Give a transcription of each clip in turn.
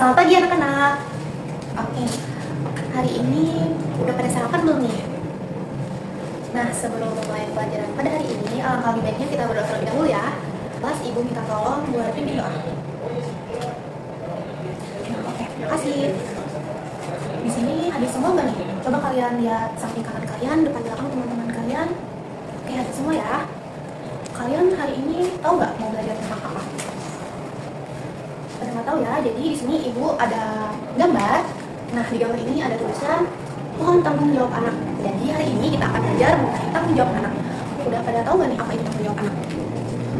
Selamat pagi anak-anak. Oke, hari ini udah pada sarapan belum nih? Nah, sebelum mulai pelajaran pada hari ini, alangkah lebih baiknya kita berdoa terlebih dahulu ya. Pas Ibu minta tolong buat pimpin doa. Oke, terima kasih. Di sini hadir semua nggak nih? Coba kalian lihat samping kanan kalian, depan belakang teman-teman kalian. Oke, hadir semua ya. Kalian hari ini tahu nggak mau belajar tentang apa? Pada nggak tahu ya, jadi di sini Ibu ada gambar. Nah, di gambar ini ada tulisan mohon tanggung jawab anak. Jadi hari ini kita akan belajar mengenai tanggung jawab anak. Udah pada tahu nggak nih apa itu tanggung jawab anak?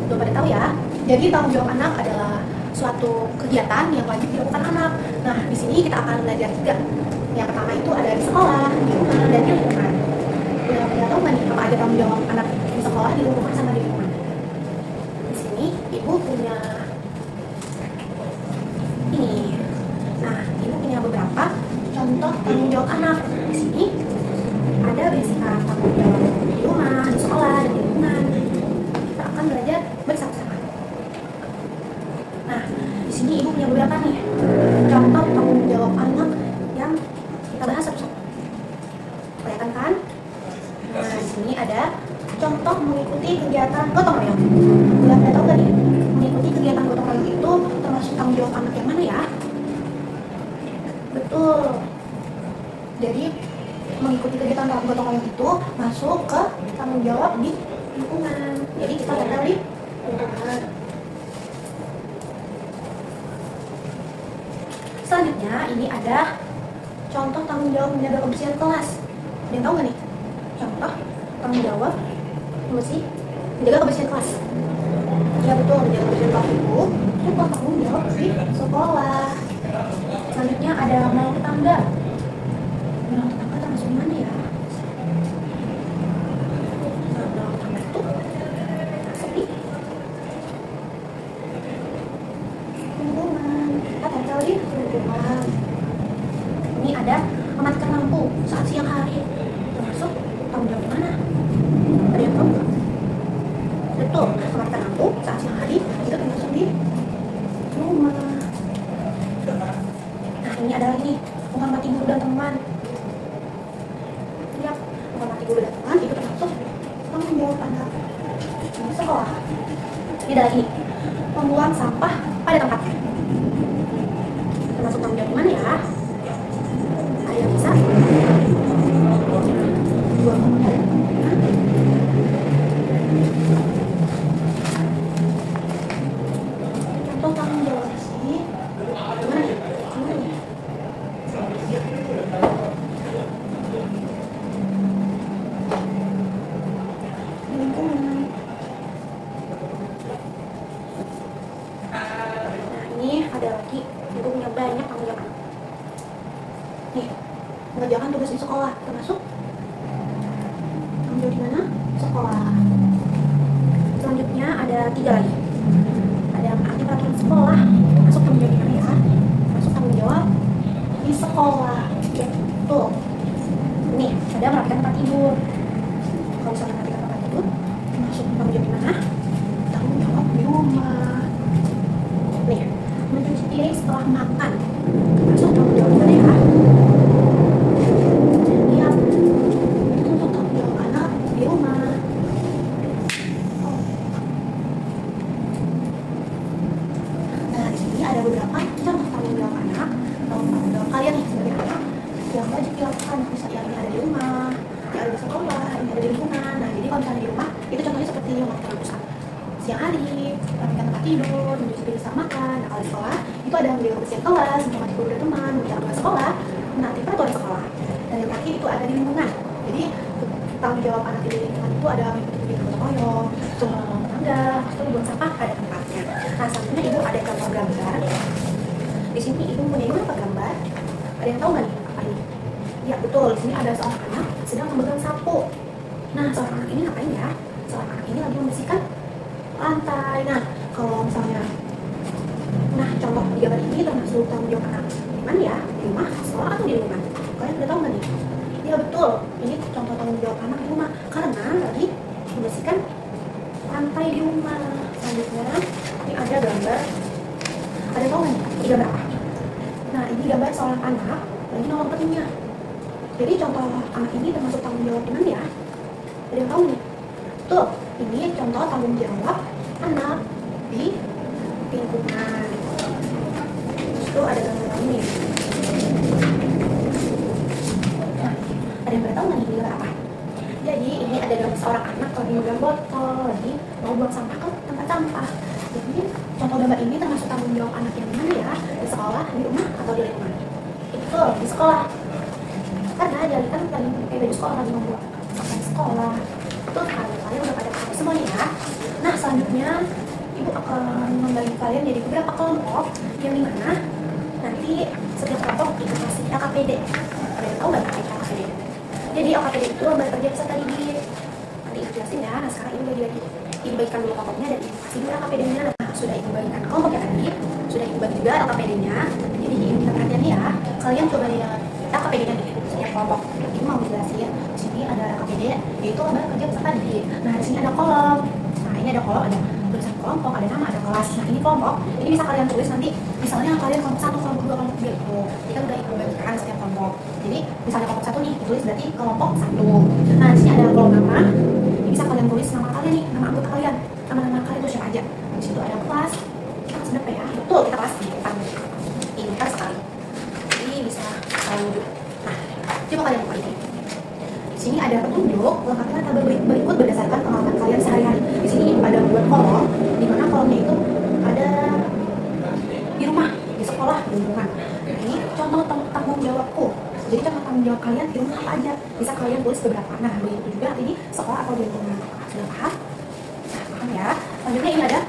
Udah pada tahu ya. Jadi tanggung jawab anak adalah suatu kegiatan yang wajib dilakukan anak. Nah, di sini kita akan belajar tiga. Yang pertama itu ada di sekolah, di rumah, dan di lingkungan. Udah pada tahu nggak nih apa aja tanggung jawab anak di sekolah, di rumah, sama di lingkungan? Di sini Ibu punya ini. Nah, Ibu punya beberapa contoh tanggung jawab anak. Di sini ada bisikan tanggung jawab di rumah, di sekolah, dan di lingkungan. Kita akan belajar bersama-sama. Nah, di sini Ibu punya beberapa nih contoh tanggung jawab anak yang kita bahas satu-satu. Kelihatan kan? Nah, di sini ada contoh mengikuti kegiatan gotong royong. Udah pada tahu nggak nih? Mengikuti kegiatan gotong royong itu termasuk tanggung jawab anak yang mana ya? Betul. Jadi mengikuti kegiatan gotong royong itu masuk ke tanggung jawab di lingkungan. Jadi kita ada di lingkungan. Selanjutnya ini ada contoh tanggung jawab menjaga kebersihan kelas. Ada yang tahu nggak nih? Contoh tanggung jawab menjaga kebersihan kelas. Ya betul, menjaga kebersihan kelas itu tanggung jawab di sekolah. Selanjutnya ada merawat tetangga. Merawat tetangga termasuk di mana ya? Merawat tetangga itu sepi. Lingkungan. Kita tempel di lingkungan. Ini ada mematikan lampu saat siang hari. Termasuk tanggung jawab di mana? Ada yang tahu nggak? Betul, mematikan lampu saat siang hari itu termasuk di rumah. Nah, ini ada lagi nih, menghormati guru dan teman. Lihat, menghormati guru dan teman itu termasuk tanggung jawab anak di sekolah. Ini ada lagi nih, membuang sampah pada tempatnya. Termasuk tanggung jawab di mana ya? Ada yang bisa? Buang sampah pada tempatnya. Contoh tanggung jawab sih. Gimana nih? Gimana nih? Di lingkungan. Nah, ini ada lagi. Ibu punya banyak tanggung jawab. Nih, mengerjakan tugas di sekolah termasuk tanggung jawab di mana? Sekolah. Selanjutnya ada 3 lagi. Ada menaati peraturan sekolah. Masuk tanggung jawab di mana ya? Masuk tanggung jawab di sekolah. Betul. Nih, ada merapikan tempat tidur. Kalau misalnya merapikan tempat tidur, masuk tanggung jawab di mana? Tanggung jawab di rumah. Nih, mencuci piring setelah makan. Masuk tanggung jawab di mana ya? Lihat, itu untuk tanggung jawab anak di rumah. Nah, di sini ada beberapa contoh tanggung jawab anak atau tanggung jawab kalian nih sebagai anak yang wajib dilakukan. Misalnya yang ada di rumah, yang ada di sekolah, yang ada di lingkungan. Nah, jadi kalau misalnya di rumah, itu contohnya seperti mematikan lampu siang hari, merapikan tempat tidur, mencuci piring saat makan. Nah, kalau di sekolah, itu ada menjaga kebersihan kelas, menghormati guru dan teman, menjaga tugas sekolah, menaati peraturan sekolah. Dan yang terakhir itu ada di lingkungan. Jadi tanggung jawab anak di lingkungan itu ada mengikuti kegiatan gotong royong, merawat tetangga, terus buang sampah pada tempatnya. Nah, selanjutnya Ibu ada contoh gambar. Di sini Ibu punya beberapa gambar. Ada yang tahu nggak nih apa ini? Ya betul, di sini ada seorang anak sedang memegang sapu. Nah, seorang anak ini ngapain ya? Seorang anak ini lagi membersihkan lantai. Nah, kalau misalnya, nah contoh di gambar ini termasuk tanggung jawab anak di mana ya? Di rumah, sekolah, atau di lingkungan? Kalian udah tahu nggak nih? Ya betul, ini contoh tanggung jawab anak di rumah karena lagi membersihkan lantai di rumah. Selanjutnya, ini ada gambar. Ada tahu nggak nih? Ini gambar apa? Nah, ini gambar seorang anak lagi nolong temennya. Jadi contoh anak ini termasuk tanggung jawab teman ya. Ada yang tahu nih? Tuh, ini contoh tanggung jawab anak di lingkungan. Terus tuh ada gambar lain nih. Nah, ada yang pada tahu nggak nih gambar apa? Jadi ini ada gambar seorang anak lagi megang botol, lagi mau buang sampah ke tempat sampah. Jadi contoh gambar ini termasuk tanggung jawab anak yang mana ya? Di sekolah, di rumah, atau di lingkungan? Itu di sekolah. Karena dia kan lagi pakai baju sekolah, lagi membuat sampah di sekolah. Terus kalian udah pada tahu semua nih ya. Nah, selanjutnya ibu akan membagi kalian jadi beberapa kelompok yang dimana nanti setiap kelompok dikasih LKPD. Ada yang tahu nggak LKPD? Jadi LKPD itu lembaga kerja peserta didik. Nanti ibu jelasin ya. Nah, sekarang ibu bagi-bagi. Ibu bagikan dulu kelompoknya dan ibu kasih dulu LKPD-nya. Nah, sudah ibu bagikan kelompoknya tadi, sudah ibu bagi juga LKPD-nya. Jadi ibu minta perhatian nih ya. Kalian coba lihat LKPD-nya nih, setiap kelompok. Ibu mau jelasin. Di sini ada LKPD, yaitu lembaga kerja peserta didik. Nah, di sini ada kolom. Nah, ini ada kolom, ada tulisan kelompok, ada nama, ada kelas. Nah, ini kelompok. Ini bisa kalian tulis nanti. Misalnya kalian kelompok 1, kelompok 2, kelompok 3 gitu. Ini kan udah ibu bagikan setiap kelompok. Jadi misalnya kelompok 1 nih, ditulis berarti kelompok 1. Nah, di sini ada kolom nama. Ini bisa kalian tulis nama kalian nih, nama anggota kalian. Nama-nama kalian itu siapa aja. Di situ ada kelas. Kelas berapa ya? Betul, kita kelas di depan. Pintar sekali. Jadi bisa kalian duduk. Nah, coba kalian buka ini. Di sini ada petunjuk lengkapnya tabel berikut berdasarkan pengalaman kalian sehari-hari. Di sini ada buat kolom, di mana kolomnya itu ada di rumah, di sekolah, di lingkungan. Ini contoh tanggung jawabku. Jadi contoh tanggung jawab kalian di rumah apa aja? Bisa kalian tulis beberapa. Nah, begitu juga ini sekolah atau di lingkungan. Sudah paham? Nah, paham ya. Selanjutnya ini ada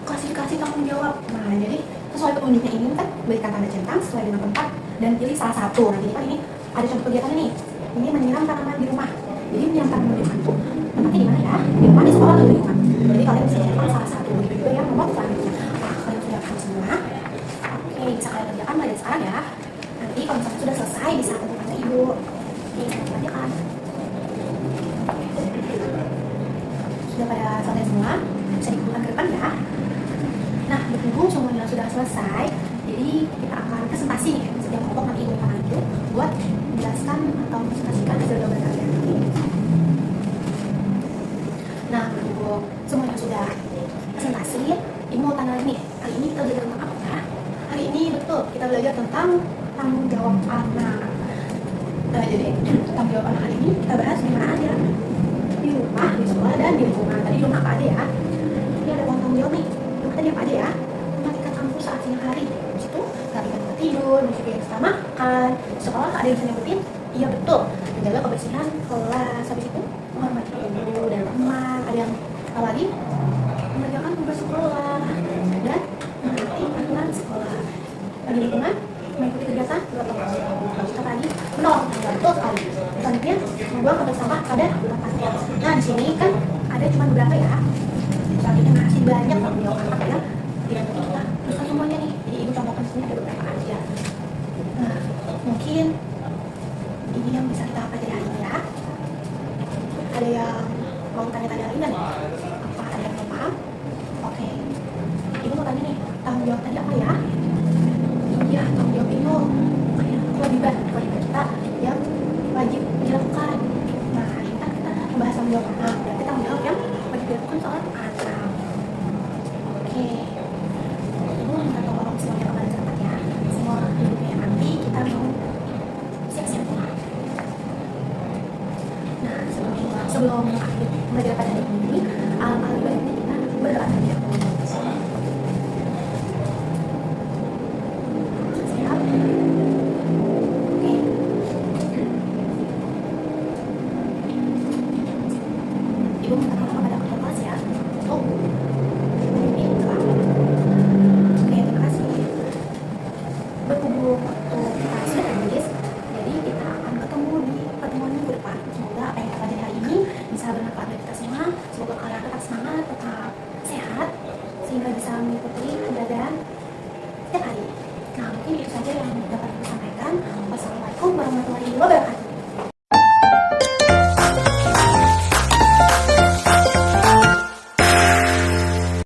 klasifikasi tanggung jawab. Nah, jadi sesuai petunjuknya ini kan berikan tanda centang sesuai dengan tempat dan pilih salah satu. Nah, jadi kan ini ada contoh kegiatannya nih. Ini menyiram tanaman di rumah. Jadi menyiram tanaman di rumah itu tempatnya di mana ya? Di rumah, di sekolah, atau di lingkungan. Jadi kalian bisa menyiram salah satu. Begitu juga yang nomor selanjutnya. Nah, kalian sudah paham semua. Oke, bisa kalian kerjakan mulai dari sekarang ya. Nanti kalau misalnya sudah selesai bisa ketemu sama ibu. Ini saya kerjakan. Sudah pada selesai semua, bisa dikumpulkan ke depan ya. Nah, berhubung semuanya sudah selesai, jadi kita akan presentasi nih. Setiap kelompok nanti ibu akan lanjut buat menjelaskan atau presentasikan hasil gambar kalian. Nah, berhubung semuanya sudah presentasi, ibu mau tanya lagi nih. Hari ini kita belajar tentang apa ya? Hari ini betul kita belajar tentang tanggung jawab anak. Nah, jadi tanggung jawab anak hari ini kita bahas di mana aja? Di rumah, di sekolah, dan di lingkungan. Tadi di rumah apa aja ya? Ini ada tanggung jawab nih. Tadi apa aja ya? Mematikan lampu saat siang hari. Di situ rapikan tempat tidur, menyediakan setelah makan. Di sekolah ada yang bisa nyebutin? Iya betul. Menjaga kebersihan kelas. Habis itu menghormati guru dan teman. Ada yang apa lagi? Mengerjakan tugas sekolah dan menaati aturan sekolah. Di lingkungan mengikuti kegiatan berotong kita tadi menolong betul sekali. Selanjutnya membuang tempat sampah pada tempatnya. Nah, di sini kan ada cuma beberapa ya. Selanjutnya masih banyak tanggung jawab anak ya. Tidak mungkin kita teruskan semuanya nih. Jadi ibu contohkan di sini ada beberapa aja. Nah, mungkin ini yang bisa kita pelajari hari ini ya. Ada yang mau tanya-tanya lagi nggak nih? Apa ada yang belum paham? Oke. Ibu mau tanya nih, tanggung jawab tadi apa ya? Iya, tanggung jawab itu kayak kewajiban kita yang wajib dilakukan. Nah, ini kan kita membahas tanggung jawab anak. Berarti tanggung jawab yang wajib dilakukan seorang anak. Oke. Ibu minta tolong semuanya kembali ke tempat ya. Semua hidupnya nanti kita mau siap-siap pulang. Nah, sebelum akhir belajar pada hari ini, alangkah lebih baiknya kita berdoa saja. Siap? Oke. Ibu minta tolong kepada ketua kelas ya. Oh, ini telah. Oke, terima kasih. Berhubung waktu kita sudah habis, jadi kita akan ketemu di pertemuan minggu depan. Semoga apa yang kita pelajari hari ini bisa bermanfaat bagi kita semua. Semoga kalian tetap semangat, tetap sehat, sehingga bisa mengikuti pembelajaran setiap hari. Nah, mungkin itu saja yang dapat saya sampaikan. Wassalamualaikum warahmatullahi wabarakatuh.